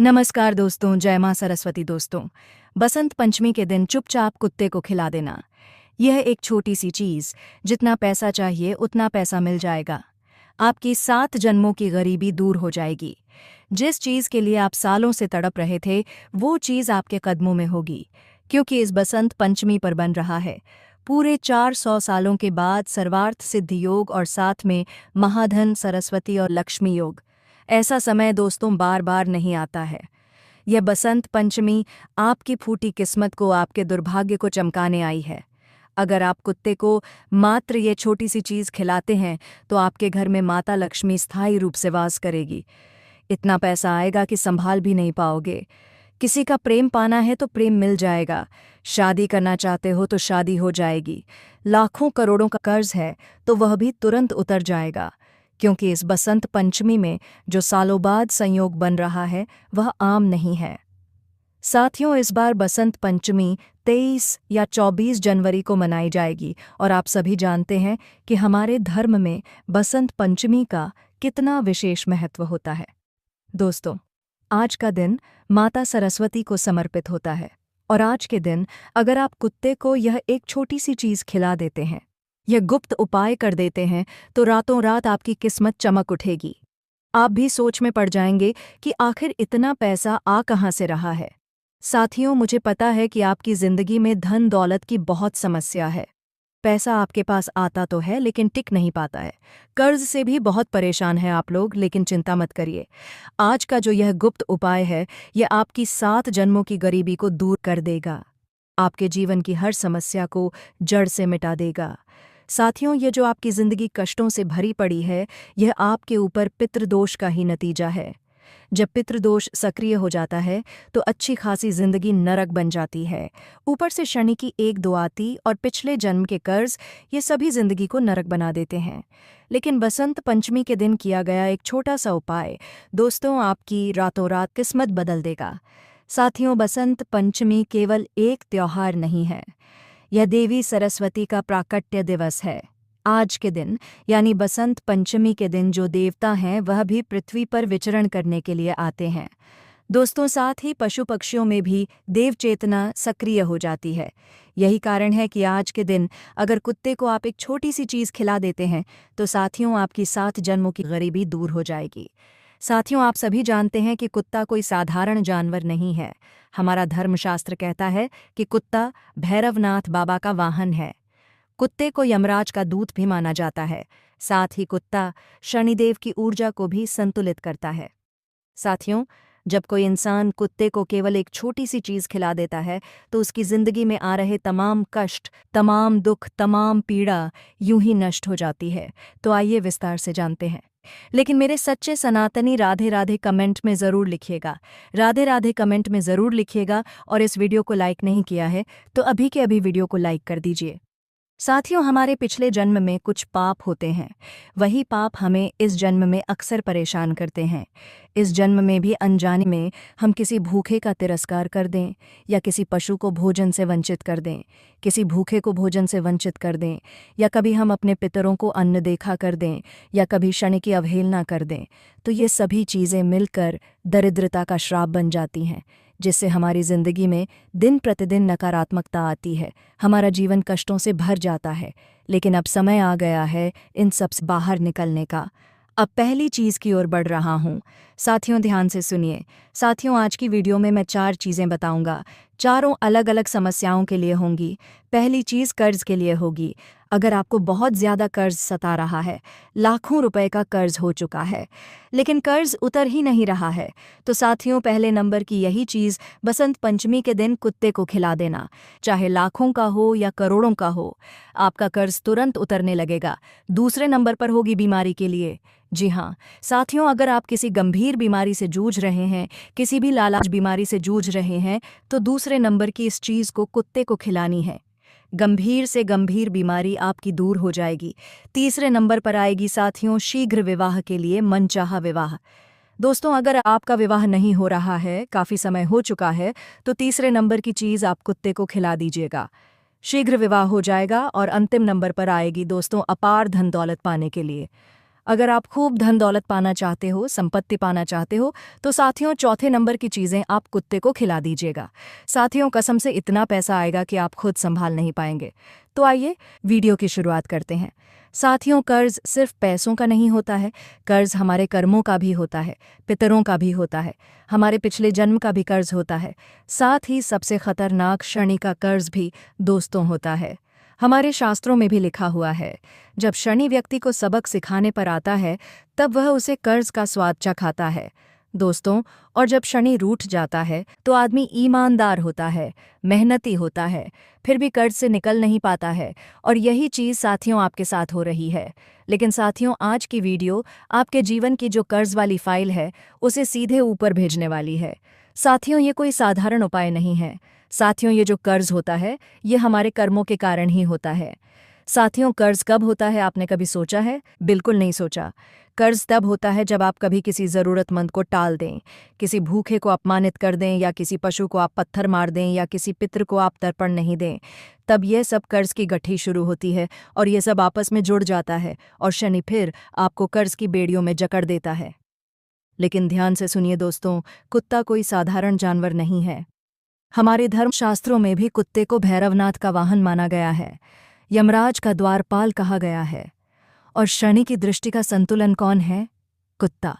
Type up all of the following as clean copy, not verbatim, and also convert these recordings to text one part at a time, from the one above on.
नमस्कार दोस्तों, जय मां सरस्वती दोस्तों। बसंत पंचमी के दिन चुपचाप कुत्ते को खिला देना, यह एक छोटी सी चीज। जितना पैसा चाहिए उतना पैसा मिल जाएगा। आपकी 7 जन्मों की गरीबी दूर हो जाएगी। जिस चीज के लिए आप सालों से तड़प रहे थे, वो चीज आपके कदमों में होगी, क्योंकि इस बसंत पंचमी पर बन रहा है पूरे 400 सालों के बाद सर्वार्थ सिद्धि योग और साथ में महाधन, सरस्वती और लक्ष्मी योग। ऐसा समय दोस्तों बार बार नहीं आता है। यह बसंत पंचमी आपकी फूटी किस्मत को, आपके दुर्भाग्य को चमकाने आई है। अगर आप कुत्ते को मात्र ये छोटी सी चीज खिलाते हैं तो आपके घर में माता लक्ष्मी स्थायी रूप से वास करेगी। इतना पैसा आएगा कि संभाल भी नहीं पाओगे। किसी का प्रेम पाना है तो प्रेम मिल जाएगा। शादी करना चाहते हो तो शादी हो जाएगी। लाखों करोड़ों का कर्ज है तो वह भी तुरंत उतर जाएगा, क्योंकि इस बसंत पंचमी में जो सालों बाद संयोग बन रहा है वह आम नहीं है। साथियों, इस बार बसंत पंचमी 23 या 24 जनवरी को मनाई जाएगी और आप सभी जानते हैं कि हमारे धर्म में बसंत पंचमी का कितना विशेष महत्व होता है। दोस्तों, आज का दिन माता सरस्वती को समर्पित होता है और आज के दिन अगर आप कुत्ते को यह एक छोटी सी चीज खिला देते हैं, यह गुप्त उपाय कर देते हैं, तो रातों रात आपकी किस्मत चमक उठेगी। आप भी सोच में पड़ जाएंगे कि आखिर इतना पैसा आ कहाँ से रहा है। साथियों, मुझे पता है कि आपकी जिंदगी में धन दौलत की बहुत समस्या है। पैसा आपके पास आता तो है लेकिन टिक नहीं पाता है। कर्ज से भी बहुत परेशान हैं आप लोग, लेकिन चिंता मत करिए। आज का जो यह गुप्त उपाय है, यह आपकी 7 जन्मों की गरीबी को दूर कर देगा। आपके जीवन की हर समस्या को जड़ से मिटा देगा। साथियों, ये जो आपकी जिंदगी कष्टों से भरी पड़ी है, यह आपके ऊपर पितृदोष का ही नतीजा है। जब पितृदोष सक्रिय हो जाता है तो अच्छी खासी जिंदगी नरक बन जाती है। ऊपर से शनि की 1-2 आती और पिछले जन्म के कर्ज, ये सभी जिंदगी को नरक बना देते हैं। लेकिन बसंत पंचमी के दिन किया गया एक छोटा सा उपाय दोस्तों आपकी रातों रात किस्मत बदल देगा। साथियों, बसंत पंचमी केवल एक त्योहार नहीं है, यह देवी सरस्वती का प्राकट्य दिवस है। आज के दिन यानी बसंत पंचमी के दिन जो देवता हैं वह भी पृथ्वी पर विचरण करने के लिए आते हैं। दोस्तों, साथ ही पशु पक्षियों में भी देव चेतना सक्रिय हो जाती है। यही कारण है कि आज के दिन अगर कुत्ते को आप एक छोटी सी चीज़ खिला देते हैं तो साथियों आपकी 7 जन्मों की गरीबी दूर हो जाएगी। साथियों, आप सभी जानते हैं कि कुत्ता कोई साधारण जानवर नहीं है। हमारा धर्मशास्त्र कहता है कि कुत्ता भैरवनाथ बाबा का वाहन है। कुत्ते को यमराज का दूत भी माना जाता है। साथ ही कुत्ता शनिदेव की ऊर्जा को भी संतुलित करता है। साथियों, जब कोई इंसान कुत्ते को केवल एक छोटी सी चीज खिला देता है तो उसकी जिंदगी में आ रहे तमाम कष्ट, तमाम दुख, तमाम पीड़ा यूं ही नष्ट हो जाती है। तो आइए विस्तार से जानते हैं। लेकिन मेरे सच्चे सनातनी राधे राधे कमेंट में ज़रूर लिखिएगा। राधे राधे कमेंट में ज़रूर लिखिएगा। और इस वीडियो को लाइक नहीं किया है तो अभी के अभी वीडियो को लाइक कर दीजिए। साथियों, हमारे पिछले जन्म में कुछ पाप होते हैं। वही पाप हमें इस जन्म में अक्सर परेशान करते हैं। इस जन्म में भी अनजाने में हम किसी भूखे का तिरस्कार कर दें या किसी पशु को भोजन से वंचित कर दें, किसी भूखे को भोजन से वंचित कर दें, या कभी हम अपने पितरों को अन्न देखा कर दें, या कभी शनि की अवहेलना कर दें। तो ये सभी चीज़ें मिलकर दरिद्रता का श्राप बन जाती हैं, जिससे हमारी जिंदगी में दिन प्रतिदिन नकारात्मकता आती है। हमारा जीवन कष्टों से भर जाता है। लेकिन अब समय आ गया है इन सब से बाहर निकलने का। अब पहली चीज़ की ओर बढ़ रहा हूँ। साथियों, ध्यान से सुनिए। साथियों, आज की वीडियो में मैं 4 चीज़ें बताऊंगा। चारों अलग अलग समस्याओं के लिए होंगी। पहली चीज़ कर्ज के लिए होगी। अगर आपको बहुत ज़्यादा कर्ज सता रहा है, लाखों रुपए का कर्ज हो चुका है, लेकिन कर्ज उतर ही नहीं रहा है, तो साथियों पहले नंबर की यही चीज़ बसंत पंचमी के दिन कुत्ते को खिला देना। चाहे लाखों का हो या करोड़ों का हो, आपका कर्ज तुरंत उतरने लगेगा। दूसरे नंबर पर होगी बीमारी के लिए। जी हाँ साथियों, अगर आप किसी गंभीर बीमारी से जूझ रहे हैं, किसी भी लालाज बीमारी से जूझ रहे हैं, तो दूसरे नंबर की इस चीज़ को कुत्ते को खिलानी है। गंभीर से गंभीर बीमारी आपकी दूर हो जाएगी। तीसरे नंबर पर आएगी साथियों शीघ्र विवाह के लिए मनचाहा विवाह। दोस्तों, अगर आपका विवाह नहीं हो रहा है, काफ़ी समय हो चुका है, तो तीसरे नंबर की चीज़ आप कुत्ते को खिला दीजिएगा। शीघ्र विवाह हो जाएगा। और अंतिम नंबर पर आएगी दोस्तों अपार धन दौलत पाने के लिए। अगर आप खूब धन दौलत पाना चाहते हो, संपत्ति पाना चाहते हो, तो साथियों चौथे नंबर की चीज़ें आप कुत्ते को खिला दीजिएगा। साथियों कसम से इतना पैसा आएगा कि आप खुद संभाल नहीं पाएंगे। तो आइए वीडियो की शुरुआत करते हैं। साथियों कर्ज सिर्फ पैसों का नहीं होता है, कर्ज हमारे कर्मों का भी होता है, पितरों का भी होता है, हमारे पिछले जन्म का भी कर्ज होता है। साथ ही सबसे खतरनाक शनि का कर्ज भी दोस्तों होता है। हमारे शास्त्रों में भी लिखा हुआ है, जब शनि व्यक्ति को सबक सिखाने पर आता है तब वह उसे कर्ज का स्वाद चखाता है। दोस्तों, और जब शनि रूठ जाता है तो आदमी ईमानदार होता है, मेहनती होता है, फिर भी कर्ज से निकल नहीं पाता है। और यही चीज़ साथियों आपके साथ हो रही है। लेकिन साथियों आज की वीडियो आपके जीवन की जो कर्ज वाली फाइल है उसे सीधे ऊपर भेजने वाली है। साथियों ये कोई साधारण उपाय नहीं है। साथियों ये जो कर्ज होता है ये हमारे कर्मों के कारण ही होता है। साथियों कर्ज कब होता है आपने कभी सोचा है? बिल्कुल नहीं सोचा। कर्ज तब होता है जब आप कभी किसी ज़रूरतमंद को टाल दें, किसी भूखे को अपमानित कर दें, या किसी पशु को आप पत्थर मार दें, या किसी पितृ को आप तर्पण नहीं दें। तब यह सब कर्ज की गठरी शुरू होती है और यह सब आपस में जुड़ जाता है और शनि फिर आपको कर्ज की बेड़ियों में जकड़ देता है। लेकिन ध्यान से सुनिए दोस्तों, कुत्ता कोई साधारण जानवर नहीं है। हमारे धर्मशास्त्रों में भी कुत्ते को भैरवनाथ का वाहन माना गया है, यमराज का द्वारपाल कहा गया है। और शनि की दृष्टि का संतुलन कौन है? कुत्ता।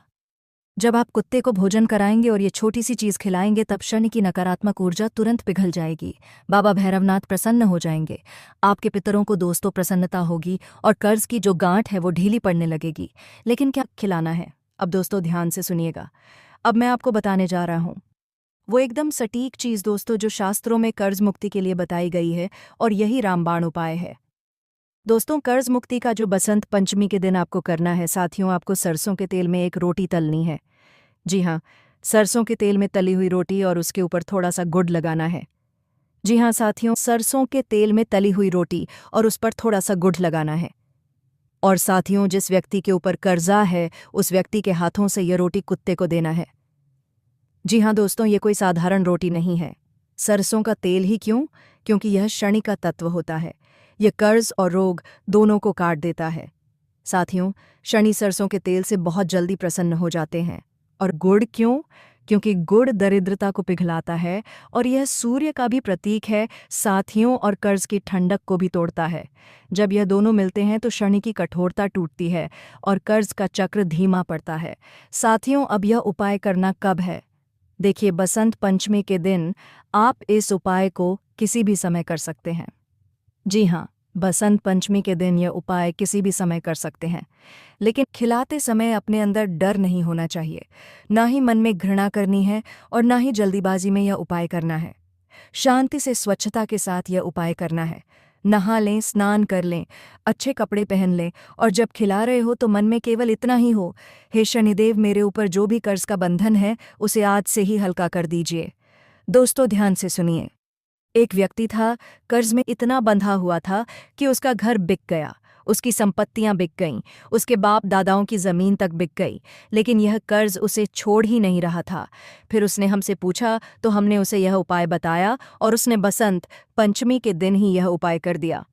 जब आप कुत्ते को भोजन कराएंगे और ये छोटी सी चीज़ खिलाएंगे तब शनि की नकारात्मक ऊर्जा तुरंत पिघल जाएगी। बाबा भैरवनाथ प्रसन्न हो जाएंगे, आपके पितरों को दोस्तों प्रसन्नता होगी और कर्ज की जो गांठ है वो ढीली पड़ने लगेगी। लेकिन क्या खिलाना है? अब दोस्तों ध्यान से सुनिएगा, अब मैं आपको बताने जा रहा हूँ वो एकदम सटीक चीज़ दोस्तों जो शास्त्रों में कर्ज मुक्ति के लिए बताई गई है, और यही रामबाण उपाय है। दोस्तों कर्ज मुक्ति का जो बसंत पंचमी के दिन आपको करना है साथियों, आपको सरसों के तेल में एक रोटी तलनी है। जी हाँ, सरसों के तेल में तली हुई रोटी और उसके ऊपर थोड़ा सा गुड़ लगाना है। जी हाँ साथियों, सरसों के तेल में तली हुई रोटी और उस पर थोड़ा सा गुड़ लगाना है। और साथियों जिस व्यक्ति के ऊपर कर्जा है उस व्यक्ति के हाथों से यह रोटी कुत्ते को देना है। जी हाँ दोस्तों, ये कोई साधारण रोटी नहीं है। सरसों का तेल ही क्यों? क्योंकि यह शनि का तत्व होता है। यह कर्ज और रोग दोनों को काट देता है। साथियों शनि सरसों के तेल से बहुत जल्दी प्रसन्न हो जाते हैं। और गुड़ क्यों? क्योंकि गुड़ दरिद्रता को पिघलाता है और यह सूर्य का भी प्रतीक है साथियों, और कर्ज की ठंडक को भी तोड़ता है। जब यह दोनों मिलते हैं तो शनि की कठोरता टूटती है और कर्ज का चक्र धीमा पड़ता है। साथियों अब यह उपाय करना कब है? देखिए बसंत पंचमी के दिन आप इस उपाय को किसी भी समय कर सकते हैं। जी हाँ, बसंत पंचमी के दिन यह उपाय किसी भी समय कर सकते हैं। लेकिन खिलाते समय अपने अंदर डर नहीं होना चाहिए, ना ही मन में घृणा करनी है और ना ही जल्दीबाजी में यह उपाय करना है। शांति से स्वच्छता के साथ यह उपाय करना है। नहा लें, स्नान कर लें, अच्छे कपड़े पहन लें और जब खिला रहे हो तो मन में केवल इतना ही हो, हे शनिदेव मेरे ऊपर जो भी कर्ज का बंधन है उसे आज से ही हल्का कर दीजिए। दोस्तों ध्यान से सुनिए, एक व्यक्ति था, कर्ज में इतना बंधा हुआ था कि उसका घर बिक गया, उसकी संपत्तियां बिक गईं, उसके बाप दादाओं की ज़मीन तक बिक गई, लेकिन यह कर्ज उसे छोड़ ही नहीं रहा था। फिर उसने हमसे पूछा तो हमने उसे यह उपाय बताया और उसने बसंत पंचमी के दिन ही यह उपाय कर दिया।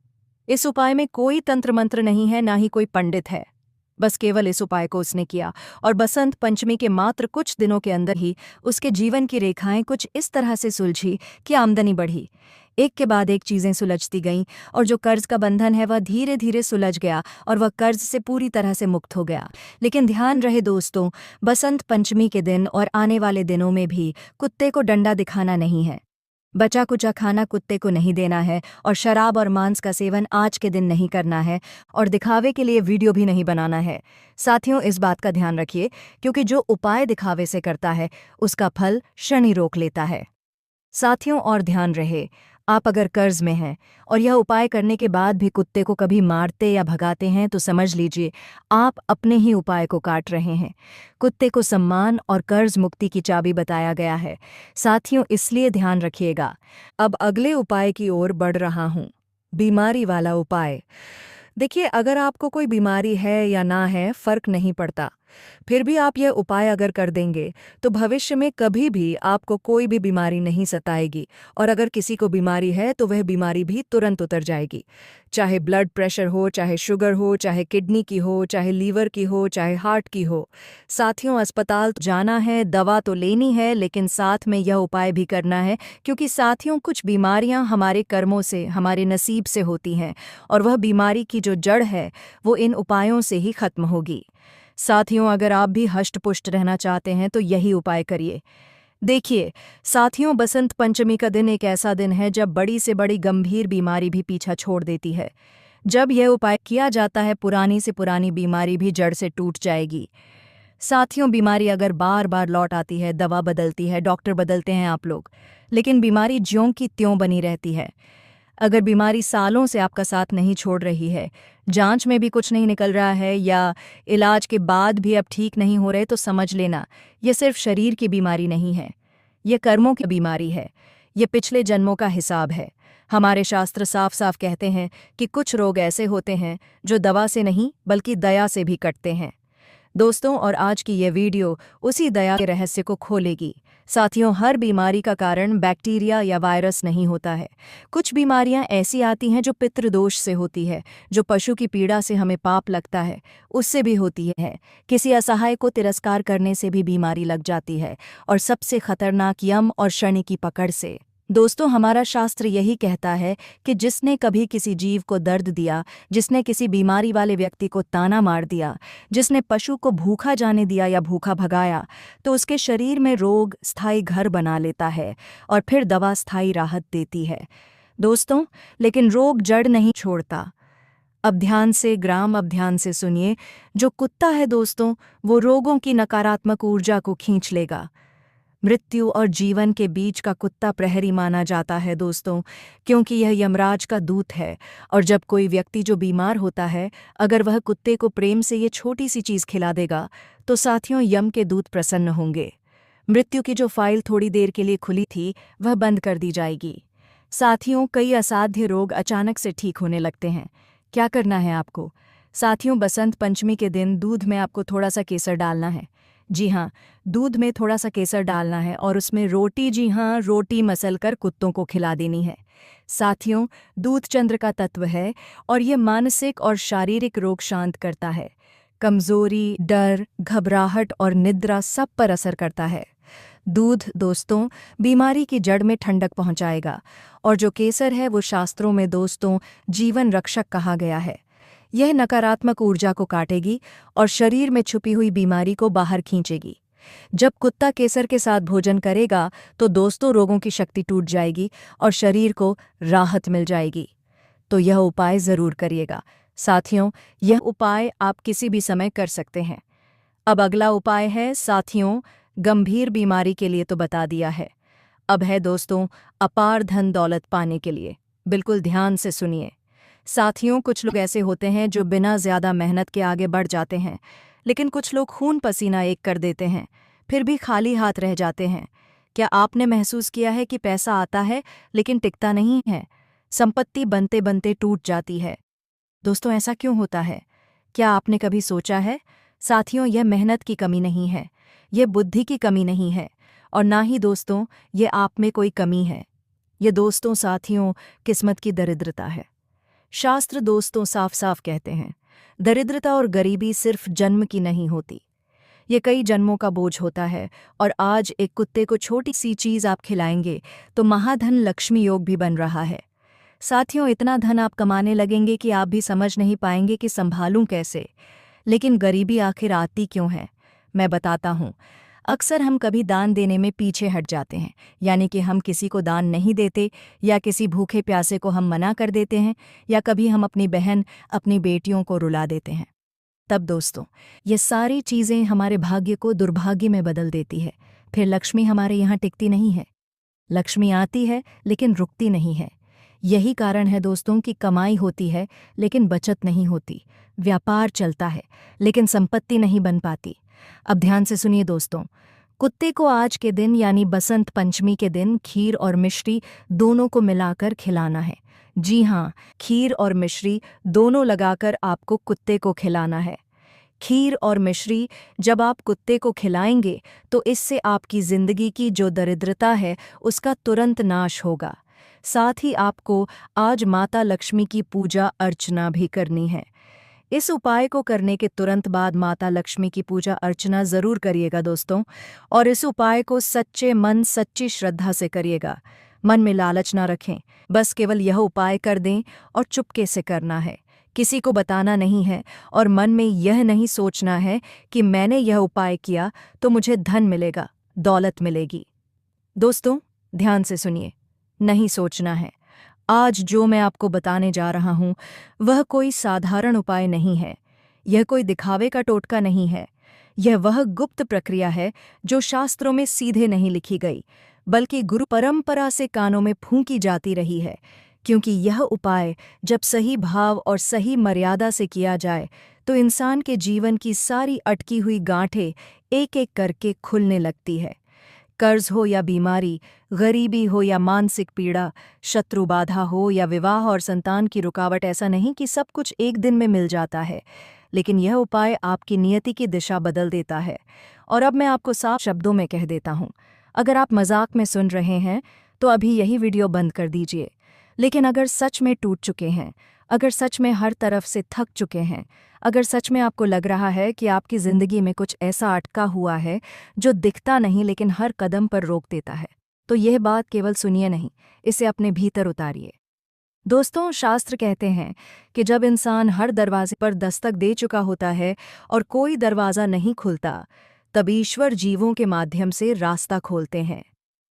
इस उपाय में कोई तंत्र मंत्र नहीं है, ना ही कोई पंडित है, बस केवल इस उपाय को उसने किया और बसंत पंचमी के मात्र कुछ दिनों के अंदर ही उसके जीवन की रेखाएं कुछ इस तरह से सुलझी कि आमदनी बढ़ी। एक के बाद एक चीज़ें सुलझती गईं और जो कर्ज का बंधन है वह धीरे धीरे सुलझ गया और वह कर्ज से पूरी तरह से मुक्त हो गया। लेकिन ध्यान रहे दोस्तों, बसंत पंचमी के दिन और आने वाले दिनों में भी कुत्ते को डंडा दिखाना नहीं है, बचा कुचा खाना कुत्ते को नहीं देना है और शराब और मांस का सेवन आज के दिन नहीं करना है और दिखावे के लिए वीडियो भी नहीं बनाना है। साथियों इस बात का ध्यान रखिए, क्योंकि जो उपाय दिखावे से करता है उसका फल शनि रोक लेता है। साथियों और ध्यान रहे, आप अगर कर्ज में हैं और यह उपाय करने के बाद भी कुत्ते को कभी मारते या भगाते हैं तो समझ लीजिए आप अपने ही उपाय को काट रहे हैं। कुत्ते को सम्मान और कर्ज मुक्ति की चाबी बताया गया है। साथियों इसलिए ध्यान रखिएगा। अब अगले उपाय की ओर बढ़ रहा हूँ, बीमारी वाला उपाय। देखिए अगर आपको कोई बीमारी है या ना है फर्क नहीं पड़ता, फिर भी आप यह उपाय अगर कर देंगे तो भविष्य में कभी भी आपको कोई भी बीमारी नहीं सताएगी, और अगर किसी को बीमारी है तो वह बीमारी भी तुरंत उतर जाएगी। चाहे ब्लड प्रेशर हो, चाहे शुगर हो, चाहे किडनी की हो, चाहे लीवर की हो, चाहे हार्ट की हो। साथियों, अस्पताल तो जाना है, दवा तो लेनी है, लेकिन साथ में यह उपाय भी करना है, क्योंकि साथियों कुछ बीमारियां हमारे कर्मों से, हमारे नसीब से होती हैं, और वह बीमारी की जो जड़ है वो इन उपायों से ही खत्म होगी। साथियों, अगर आप भी हष्ट-पुष्ट रहना चाहते हैं तो यही उपाय करिए। देखिए साथियों, बसंत पंचमी का दिन एक ऐसा दिन है जब बड़ी से बड़ी गंभीर बीमारी भी पीछा छोड़ देती है। जब यह उपाय किया जाता है, पुरानी से पुरानी बीमारी भी जड़ से टूट जाएगी। साथियों, बीमारी अगर बार बार लौट आती है, दवा बदलती है, डॉक्टर बदलते हैं आप लोग, लेकिन बीमारी ज्यों की त्यों बनी रहती है। अगर बीमारी सालों से आपका साथ नहीं छोड़ रही है, जांच में भी कुछ नहीं निकल रहा है, या इलाज के बाद भी अब ठीक नहीं हो रहे, तो समझ लेना यह सिर्फ शरीर की बीमारी नहीं है, यह कर्मों की बीमारी है, यह पिछले जन्मों का हिसाब है। हमारे शास्त्र साफ साफ कहते हैं कि कुछ रोग ऐसे होते हैं जो दवा से नहीं बल्कि दया से भी कटते हैं। दोस्तों, और आज की यह वीडियो उसी दया के रहस्य को खोलेगी। साथियों, हर बीमारी का कारण बैक्टीरिया या वायरस नहीं होता है। कुछ बीमारियां ऐसी आती हैं जो पितृदोष से होती है, जो पशु की पीड़ा से हमें पाप लगता है उससे भी होती है, किसी असहाय को तिरस्कार करने से भी बीमारी लग जाती है, और सबसे खतरनाक यम और शनि की पकड़ से। दोस्तों, हमारा शास्त्र यही कहता है कि जिसने कभी किसी जीव को दर्द दिया, जिसने किसी बीमारी वाले व्यक्ति को ताना मार दिया, जिसने पशु को भूखा जाने दिया या भूखा भगाया, तो उसके शरीर में रोग स्थायी घर बना लेता है, और फिर दवा स्थायी राहत देती है। दोस्तों, लेकिन रोग जड़ नहीं छोड़ता। अब ध्यान से अब ध्यान से सुनिए। जो कुत्ता है दोस्तों, वो रोगों की नकारात्मक ऊर्जा को खींच लेगा। मृत्यु और जीवन के बीच का कुत्ता प्रहरी माना जाता है दोस्तों, क्योंकि यह यमराज का दूत है। और जब कोई व्यक्ति जो बीमार होता है, अगर वह कुत्ते को प्रेम से ये छोटी सी चीज़ खिला देगा, तो साथियों यम के दूत प्रसन्न होंगे। मृत्यु की जो फाइल थोड़ी देर के लिए खुली थी, वह बंद कर दी जाएगी। साथियों, कई असाध्य रोग अचानक से ठीक होने लगते हैं। क्या करना है आपको? साथियों, बसंत पंचमी के दिन दूध में आपको थोड़ा सा केसर डालना है। जी हाँ, दूध में थोड़ा सा केसर डालना है, और उसमें रोटी, जी हाँ, रोटी मसल कर कुत्तों को खिला देनी है। साथियों, दूध चंद्र का तत्व है, और ये मानसिक और शारीरिक रोग शांत करता है। कमजोरी, डर, घबराहट और निद्रा सब पर असर करता है। दूध दोस्तों बीमारी की जड़ में ठंडक पहुंचाएगा, और जो केसर है वो शास्त्रों में दोस्तों जीवन रक्षक कहा गया है। यह नकारात्मक ऊर्जा को काटेगी और शरीर में छुपी हुई बीमारी को बाहर खींचेगी। जब कुत्ता केसर के साथ भोजन करेगा तो दोस्तों रोगों की शक्ति टूट जाएगी और शरीर को राहत मिल जाएगी। तो यह उपाय ज़रूर करिएगा। साथियों, यह उपाय आप किसी भी समय कर सकते हैं। अब अगला उपाय है साथियों, गंभीर बीमारी के लिए तो बता दिया है, अब है दोस्तों अपार धन दौलत पाने के लिए। बिल्कुल ध्यान से सुनिए। साथियों, कुछ लोग ऐसे होते हैं जो बिना ज़्यादा मेहनत के आगे बढ़ जाते हैं, लेकिन कुछ लोग खून पसीना एक कर देते हैं, फिर भी खाली हाथ रह जाते हैं। क्या आपने महसूस किया है कि पैसा आता है लेकिन टिकता नहीं है? संपत्ति बनते बनते टूट जाती है। दोस्तों, ऐसा क्यों होता है? क्या आपने कभी सोचा है? साथियों, यह मेहनत की कमी नहीं है, यह बुद्धि की कमी नहीं है, और ना ही दोस्तों ये आप में कोई कमी है। ये दोस्तों साथियों किस्मत की दरिद्रता है। शास्त्र दोस्तों साफ साफ कहते हैं, दरिद्रता और गरीबी सिर्फ जन्म की नहीं होती, ये कई जन्मों का बोझ होता है। और आज एक कुत्ते को छोटी सी चीज़ आप खिलाएंगे तो महाधन लक्ष्मी योग भी बन रहा है। साथियों, इतना धन आप कमाने लगेंगे कि आप भी समझ नहीं पाएंगे कि संभालूं कैसे। लेकिन गरीबी आखिर आती क्यों है? मैं बताता हूँ। अक्सर हम कभी दान देने में पीछे हट जाते हैं, यानी कि हम किसी को दान नहीं देते, या किसी भूखे प्यासे को हम मना कर देते हैं, या कभी हम अपनी बहन, अपनी बेटियों को रुला देते हैं। तब दोस्तों ये सारी चीज़ें हमारे भाग्य को दुर्भाग्य में बदल देती है। फिर लक्ष्मी हमारे यहाँ टिकती नहीं है। लक्ष्मी आती है लेकिन रुकती नहीं है। यही कारण है दोस्तों कि कमाई होती है लेकिन बचत नहीं होती, व्यापार चलता है लेकिन संपत्ति नहीं बन पाती। अब ध्यान से सुनिए दोस्तों, कुत्ते को आज के दिन यानी बसंत पंचमी के दिन खीर और मिश्री दोनों को मिलाकर खिलाना है। जी हाँ, खीर और मिश्री दोनों लगाकर आपको कुत्ते को खिलाना है। खीर और मिश्री जब आप कुत्ते को खिलाएंगे तो इससे आपकी जिंदगी की जो दरिद्रता है उसका तुरंत नाश होगा। साथ ही आपको आज माता लक्ष्मी की पूजा अर्चना भी करनी है। इस उपाय को करने के तुरंत बाद माता लक्ष्मी की पूजा अर्चना जरूर करिएगा दोस्तों, और इस उपाय को सच्चे मन सच्ची श्रद्धा से करिएगा। मन में लालच ना रखें, बस केवल यह उपाय कर दें और चुपके से करना है, किसी को बताना नहीं है और मन में यह नहीं सोचना है कि मैंने यह उपाय किया तो मुझे धन मिलेगा, दौलत मिलेगी। दोस्तों ध्यान से सुनिए, नहीं सोचना है। आज जो मैं आपको बताने जा रहा हूं वह कोई साधारण उपाय नहीं है, यह कोई दिखावे का टोटका नहीं है। यह वह गुप्त प्रक्रिया है जो शास्त्रों में सीधे नहीं लिखी गई, बल्कि गुरु परंपरा से कानों में फूंकी जाती रही है। क्योंकि यह उपाय जब सही भाव और सही मर्यादा से किया जाए तो इंसान के जीवन की सारी अटकी हुई गांठें एक एक करके खुलने लगती है। कर्ज हो या बीमारी, गरीबी हो या मानसिक पीड़ा, शत्रु बाधा हो या विवाह और संतान की रुकावट, ऐसा नहीं कि सब कुछ एक दिन में मिल जाता है, लेकिन यह उपाय आपकी नियति की दिशा बदल देता है। और अब मैं आपको साफ शब्दों में कह देता हूँ, अगर आप मजाक में सुन रहे हैं तो अभी यही वीडियो बंद कर दीजिए। लेकिन अगर सच में टूट चुके हैं, अगर सच में हर तरफ से थक चुके हैं, अगर सच में आपको लग रहा है कि आपकी ज़िंदगी में कुछ ऐसा अटका हुआ है जो दिखता नहीं लेकिन हर कदम पर रोक देता है, तो यह बात केवल सुनिए नहीं, इसे अपने भीतर उतारिए। दोस्तों शास्त्र कहते हैं कि जब इंसान हर दरवाजे पर दस्तक दे चुका होता है और कोई दरवाज़ा नहीं खुलता, तब ईश्वर जीवों के माध्यम से रास्ता खोलते हैं।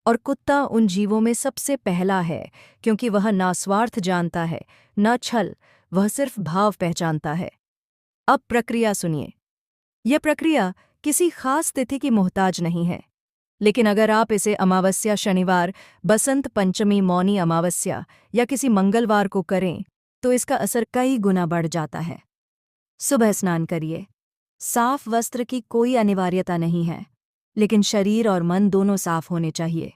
और कुत्ता उन जीवों में सबसे पहला है, क्योंकि वह ना स्वार्थ जानता है न छल, वह सिर्फ भाव पहचानता है। अब प्रक्रिया सुनिए। यह प्रक्रिया किसी खास तिथि की मोहताज नहीं है, लेकिन अगर आप इसे अमावस्या, शनिवार, बसंत पंचमी, मौनी अमावस्या या किसी मंगलवार को करें तो इसका असर कई गुना बढ़ जाता है। सुबह स्नान करिए। साफ वस्त्र की कोई अनिवार्यता नहीं है, लेकिन शरीर और मन दोनों साफ होने चाहिए।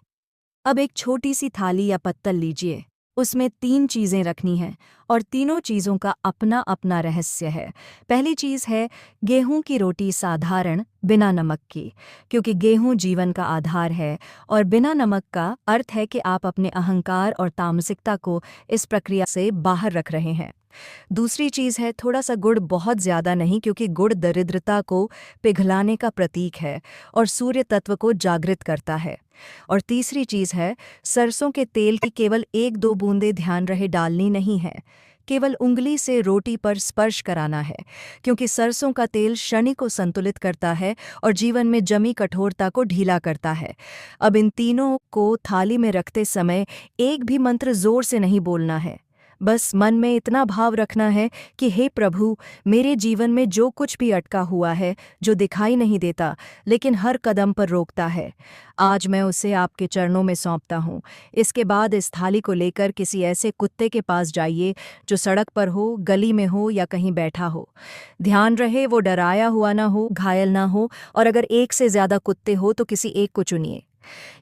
अब एक छोटी सी थाली या पत्तल लीजिए, उसमें 3 चीज़ें रखनी हैं और तीनों चीज़ों का अपना अपना रहस्य है। पहली चीज़ है गेहूं की रोटी, साधारण बिना नमक की, क्योंकि गेहूं जीवन का आधार है और बिना नमक का अर्थ है कि आप अपने अहंकार और तामसिकता को इस प्रक्रिया से बाहर रख रहे हैं। दूसरी चीज़ है थोड़ा सा गुड़, बहुत ज़्यादा नहीं, क्योंकि गुड़ दरिद्रता को पिघलाने का प्रतीक है और सूर्य तत्व को जागृत करता है। और तीसरी चीज़ है सरसों के तेल की केवल 1-2 बूंदें, ध्यान रहे डालनी नहीं है, केवल उंगली से रोटी पर स्पर्श कराना है, क्योंकि सरसों का तेल शनि को संतुलित करता है और जीवन में जमी कठोरता को ढीला करता है। अब इन तीनों को थाली में रखते समय एक भी मंत्र जोर से नहीं बोलना है, बस मन में इतना भाव रखना है कि हे प्रभु, मेरे जीवन में जो कुछ भी अटका हुआ है, जो दिखाई नहीं देता लेकिन हर कदम पर रोकता है, आज मैं उसे आपके चरणों में सौंपता हूँ। इसके बाद इस थाली को लेकर किसी ऐसे कुत्ते के पास जाइए जो सड़क पर हो, गली में हो या कहीं बैठा हो। ध्यान रहे वो डराया हुआ ना हो, घायल ना हो, और अगर एक से ज़्यादा कुत्ते हो तो किसी एक को चुनिए।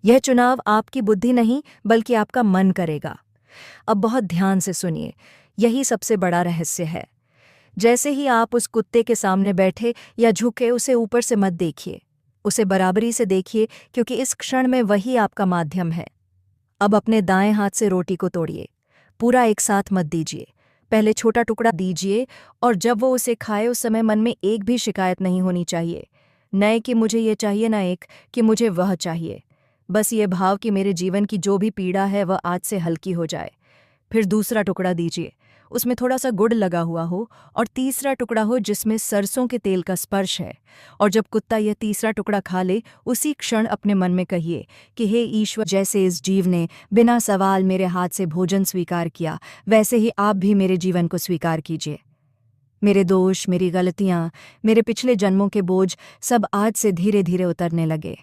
यह चुनाव आपकी बुद्धि नहीं बल्कि आपका मन करेगा। अब बहुत ध्यान से सुनिए, यही सबसे बड़ा रहस्य है। जैसे ही आप उस कुत्ते के सामने बैठे या झुके, उसे ऊपर से मत देखिए, उसे बराबरी से देखिए, क्योंकि इस क्षण में वही आपका माध्यम है। अब अपने दाएं हाथ से रोटी को तोड़िए, पूरा एक साथ मत दीजिए, पहले छोटा टुकड़ा दीजिए, और जब वो उसे खाए उस समय मन में एक भी शिकायत नहीं होनी चाहिए, न कि मुझे ये चाहिए, न एक कि मुझे वह चाहिए। बस ये भाव कि मेरे जीवन की जो भी पीड़ा है वह आज से हल्की हो जाए। फिर दूसरा टुकड़ा दीजिए, उसमें थोड़ा सा गुड़ लगा हुआ हो, और तीसरा टुकड़ा हो जिसमें सरसों के तेल का स्पर्श है। और जब कुत्ता यह तीसरा टुकड़ा खा ले, उसी क्षण अपने मन में कहिए कि हे ईश्वर, जैसे इस जीव ने बिना सवाल मेरे हाथ से भोजन स्वीकार किया, वैसे ही आप भी मेरे जीवन को स्वीकार कीजिए। मेरे दोष, मेरी गलतियाँ, मेरे पिछले जन्मों के बोझ सब आज से धीरे धीरे उतरने लगे।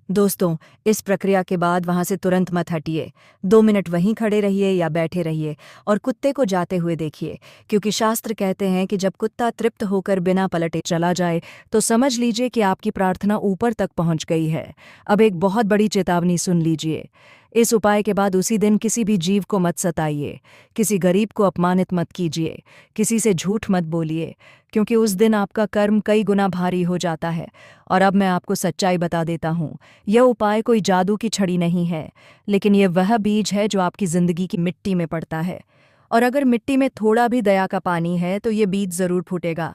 दोस्तों इस प्रक्रिया के बाद वहां से तुरंत मत हटिए, 2 मिनट वहीं खड़े रहिए या बैठे रहिए और कुत्ते को जाते हुए देखिए, क्योंकि शास्त्र कहते हैं कि जब कुत्ता तृप्त होकर बिना पलटे चला जाए तो समझ लीजिए कि आपकी प्रार्थना ऊपर तक पहुंच गई है। अब एक बहुत बड़ी चेतावनी सुन लीजिए, इस उपाय के बाद उसी दिन किसी भी जीव को मत सताइए, किसी गरीब को अपमानित मत कीजिए, किसी से झूठ मत बोलिए, क्योंकि उस दिन आपका कर्म कई गुना भारी हो जाता है। और अब मैं आपको सच्चाई बता देता हूँ, यह उपाय कोई जादू की छड़ी नहीं है, लेकिन यह वह बीज है जो आपकी जिंदगी की मिट्टी में पड़ता है। और अगर मिट्टी में थोड़ा भी दया का पानी है तो ये बीज जरूर फूटेगा।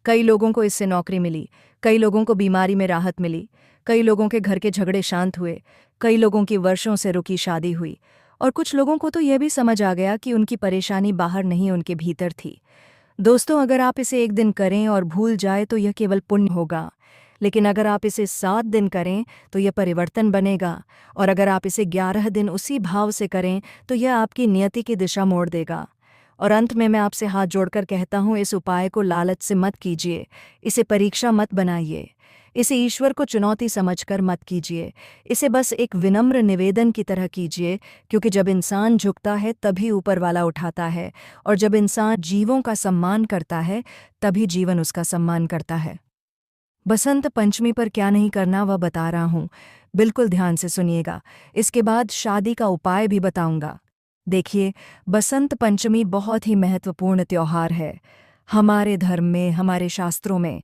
कई लोगों को इससे नौकरी मिली, कई लोगों को बीमारी में राहत मिली, कई लोगों के घर के झगड़े शांत हुए, कई लोगों की वर्षों से रुकी शादी हुई, और कुछ लोगों को तो यह भी समझ आ गया कि उनकी परेशानी बाहर नहीं उनके भीतर थी। दोस्तों, अगर आप इसे एक दिन करें और भूल जाए तो यह केवल पुण्य होगा, लेकिन अगर आप इसे 7 दिन करें तो यह परिवर्तन बनेगा, और अगर आप इसे 11 दिन उसी भाव से करें तो यह आपकी नियति की दिशा मोड़ देगा। और अंत में मैं आपसे हाथ जोड़कर कहता हूँ, इस उपाय को लालच से मत कीजिए, इसे परीक्षा मत बनाइए, इसे ईश्वर को चुनौती समझकर मत कीजिए, इसे बस एक विनम्र निवेदन की तरह कीजिए, क्योंकि जब इंसान झुकता है तभी ऊपर वाला उठाता है, और जब इंसान जीवों का सम्मान करता है तभी जीवन उसका सम्मान करता है। बसंत पंचमी पर क्या नहीं करना वह बता रहा हूँ, बिल्कुल ध्यान से सुनिएगा। इसके बाद शादी का उपाय भी बताऊंगा। देखिए, बसंत पंचमी बहुत ही महत्वपूर्ण त्योहार है हमारे धर्म में, हमारे शास्त्रों में।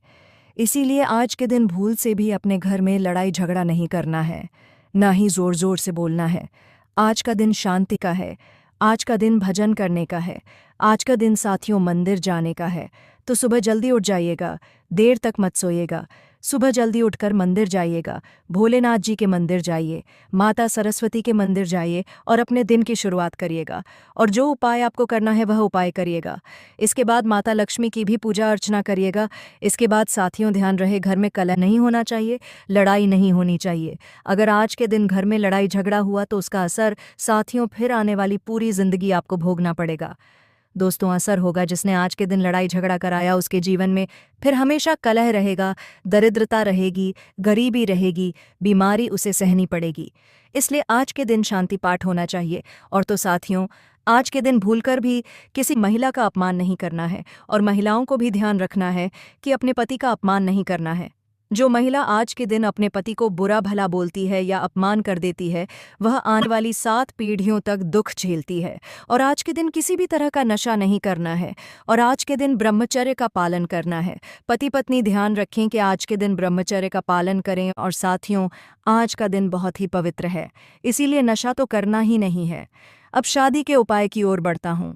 इसीलिए आज के दिन भूल से भी अपने घर में लड़ाई झगड़ा नहीं करना है, ना ही जोर जोर से बोलना है। आज का दिन शांति का है, आज का दिन भजन करने का है, आज का दिन साथियों मंदिर जाने का है। तो सुबह जल्दी उठ जाइएगा, देर तक मत सोइएगा। सुबह जल्दी उठकर मंदिर जाइएगा, भोलेनाथ जी के मंदिर जाइए, माता सरस्वती के मंदिर जाइए और अपने दिन की शुरुआत करिएगा। और जो उपाय आपको करना है वह उपाय करिएगा। इसके बाद माता लक्ष्मी की भी पूजा अर्चना करिएगा। इसके बाद साथियों, ध्यान रहे, घर में कलह नहीं होना चाहिए, लड़ाई नहीं होनी चाहिए। अगर आज के दिन घर में लड़ाई झगड़ा हुआ तो उसका असर साथियों फिर आने वाली पूरी जिंदगी आपको भोगना पड़ेगा। दोस्तों, असर होगा जिसने आज के दिन लड़ाई झगड़ा कराया उसके जीवन में फिर हमेशा कलह रहेगा, दरिद्रता रहेगी, गरीबी रहेगी, बीमारी उसे सहनी पड़ेगी। इसलिए आज के दिन शांति पाठ होना चाहिए। और तो साथियों, आज के दिन भूलकर भी किसी महिला का अपमान नहीं करना है, और महिलाओं को भी ध्यान रखना है कि अपने पति का अपमान नहीं करना है। जो महिला आज के दिन अपने पति को बुरा भला बोलती है या अपमान कर देती है, वह आने वाली 7 पीढ़ियों तक दुख झेलती है। और आज के दिन किसी भी तरह का नशा नहीं करना है, और आज के दिन ब्रह्मचर्य का पालन करना है। पति पत्नी ध्यान रखें कि आज के दिन ब्रह्मचर्य का पालन करें। और साथियों, आज का दिन बहुत ही पवित्र है, इसीलिए नशा तो करना ही नहीं है। अब शादी के उपाय की ओर बढ़ता हूँ।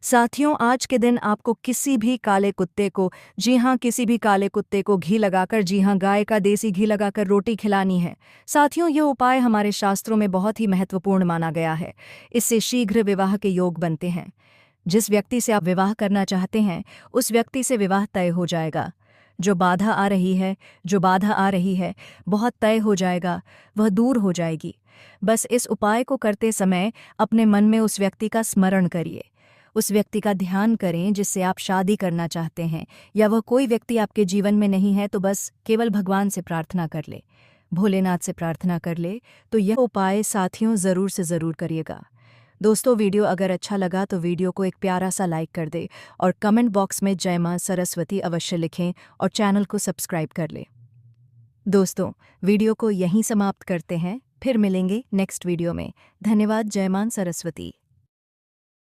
साथियों, आज के दिन आपको किसी भी काले कुत्ते को, जी हाँ, किसी भी काले कुत्ते को घी लगाकर, जी हाँ, गाय का देसी घी लगाकर रोटी खिलानी है। साथियों, यह उपाय हमारे शास्त्रों में बहुत ही महत्वपूर्ण माना गया है। इससे शीघ्र विवाह के योग बनते हैं। जिस व्यक्ति से आप विवाह करना चाहते हैं उस व्यक्ति से विवाह तय हो जाएगा। जो बाधा आ रही है बहुत तय हो जाएगा, वह दूर हो जाएगी। बस इस उपाय को करते समय अपने मन में उस व्यक्ति का स्मरण करिए, उस व्यक्ति का ध्यान करें जिससे आप शादी करना चाहते हैं, या वह कोई व्यक्ति आपके जीवन में नहीं है तो बस केवल भगवान से प्रार्थना कर ले, भोलेनाथ से प्रार्थना कर ले। तो यह उपाय साथियों ज़रूर से ज़रूर करिएगा। दोस्तों, वीडियो अगर अच्छा लगा तो वीडियो को एक प्यारा सा लाइक कर दे, और कमेंट बॉक्स में जय मां सरस्वती अवश्य लिखें, और चैनल को सब्सक्राइब कर ले। दोस्तों, वीडियो को यहीं समाप्त करते हैं, फिर मिलेंगे नेक्स्ट वीडियो में। धन्यवाद। जय मां सरस्वती।